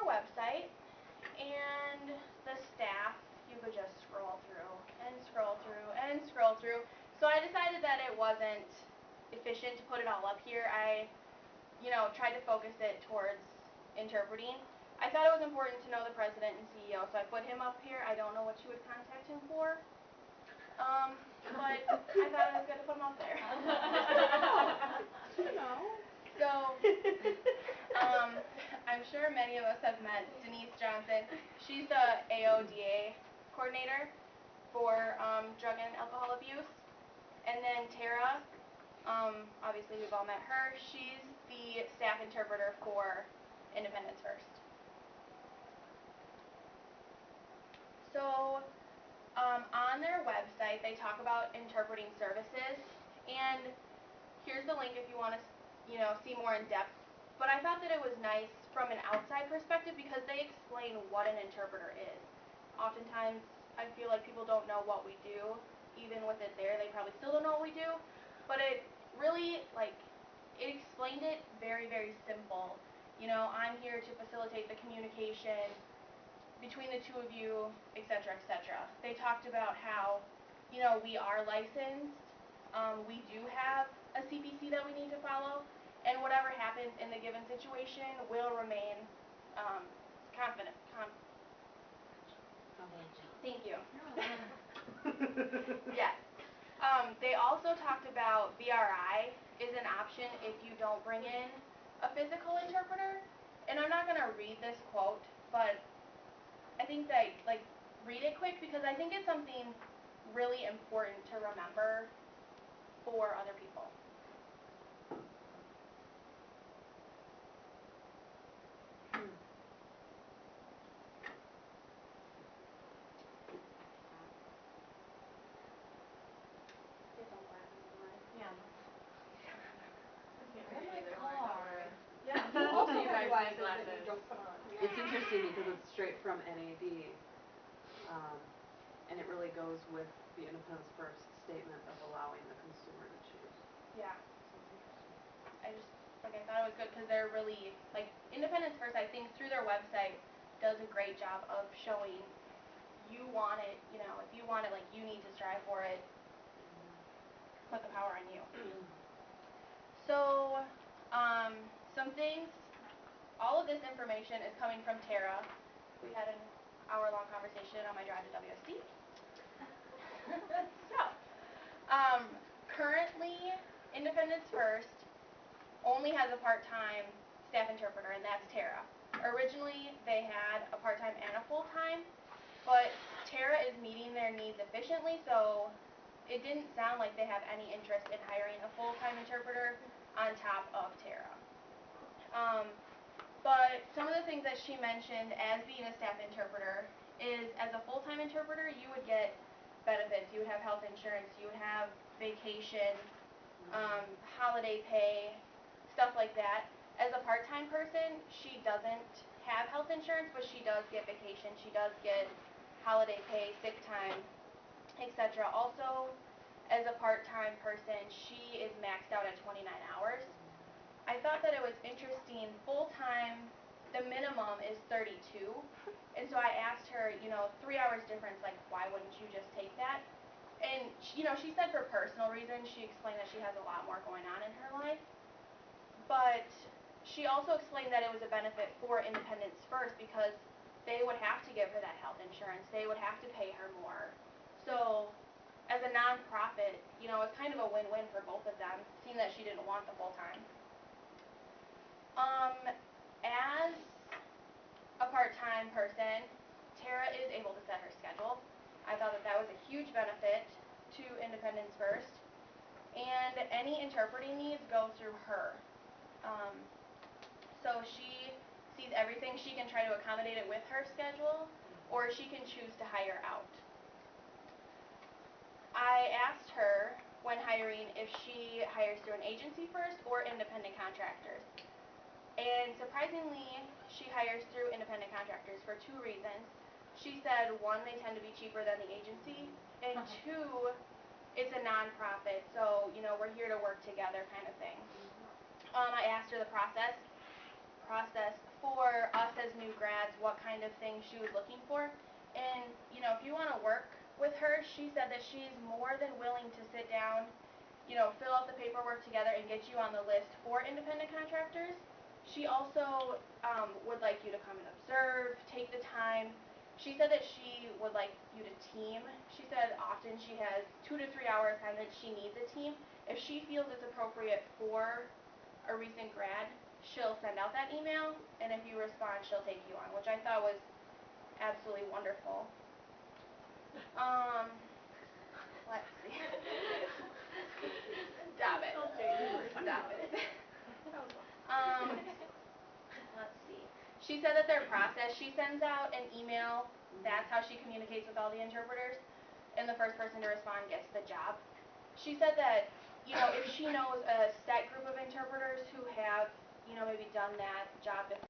our website, and the staff, you could just scroll through and scroll through and scroll through. So I decided that it wasn't efficient to put it all up here. I, tried to focus it towards interpreting. I thought it was important to know the president and CEO, so I put him up here. I don't know what you would contact him for, but I thought it was good to put him up there. So, I'm sure many of us have met Denise Johnson. She's the AODA coordinator for drug and alcohol abuse. And then Tara, obviously we've all met her. She's the staff interpreter for Independence First. So, on their website, they talk about interpreting services, and here's the link if you want to, see more in depth. But I thought that it was nice from an outside perspective because they explain what an interpreter is. Oftentimes, I feel like people don't know what we do. Even with it there, they probably still don't know what we do. But it really, it explained it very, very simple. I'm here to facilitate the communication between the two of you, etc., etc. They talked about how, we are licensed. We do have a CPC that we need to follow, and whatever happens in the given situation will remain confident. Thank you. Yes. They also talked about VRI is an option if you don't bring in a physical interpreter. And I'm not going to read this quote, but I think that, read it quick because I think it's something really important to remember for other people. It's interesting because it's straight from NAD, and it really goes with the Independence First statement of allowing the consumer to choose. Yeah. I thought it was good because they're really, Independence First, I think, through their website, does a great job of showing you want it, if you want it, you need to strive for it, put the power on you. So, some things, all of this information is coming from Tara. We had an hour-long conversation on my drive to WSD. So, currently, Independence First only has a part-time staff interpreter, and that's Tara. Originally, they had a part-time and a full-time, but Tara is meeting their needs efficiently, so it didn't sound like they have any interest in hiring a full-time interpreter on top of Tara. But some of the things that she mentioned as being a staff interpreter is as a full-time interpreter, you would get benefits. You would have health insurance, you would have vacation, holiday pay, stuff like that. As a part-time person, she doesn't have health insurance, but she does get vacation, she does get holiday pay, sick time, etc. Also, as a part-time person, she is maxed out at 29 hours. I thought that it was interesting, full-time, the minimum is 32, and so I asked her, 3 hours difference, why wouldn't you just take that? And, she said for personal reasons. She explained that she has a lot more going on in her life, but she also explained that it was a benefit for Independence First because they would have to give her that health insurance. They would have to pay her more. So, as a nonprofit, it's kind of a win-win for both of them, seeing that she didn't want the full-time. As a part-time person, Tara is able to set her schedule. I thought that was a huge benefit to Independence First. And any interpreting needs go through her. So she sees everything. She can try to accommodate it with her schedule, or she can choose to hire out. I asked her when hiring if she hires through an agency first or independent contractors. And surprisingly, she hires through independent contractors for 2 reasons. She said, 1, they tend to be cheaper than the agency, and 2, it's a nonprofit, so, we're here to work together kind of thing. I asked her the process. process for us as new grads, what kind of things she was looking for. And, you know, if you want to work with her, she said that she's more than willing to sit down, you know, fill out the paperwork together and get you on the list for independent contractors. She also would like you to come and observe, take the time. She said that she would like you to team. She said often she has 2 to 3 hours time that she needs a team. If she feels it's appropriate for a recent grad, she'll send out that email, and if you respond, she'll take you on, which I thought was absolutely wonderful. Let's see. Stop it. Stop it. Let's see. She said that their process, she sends out an email, that's how she communicates with all the interpreters, and the first person to respond gets the job. She said that, you know, if she knows a set group of interpreters who have, you know, maybe done that job before,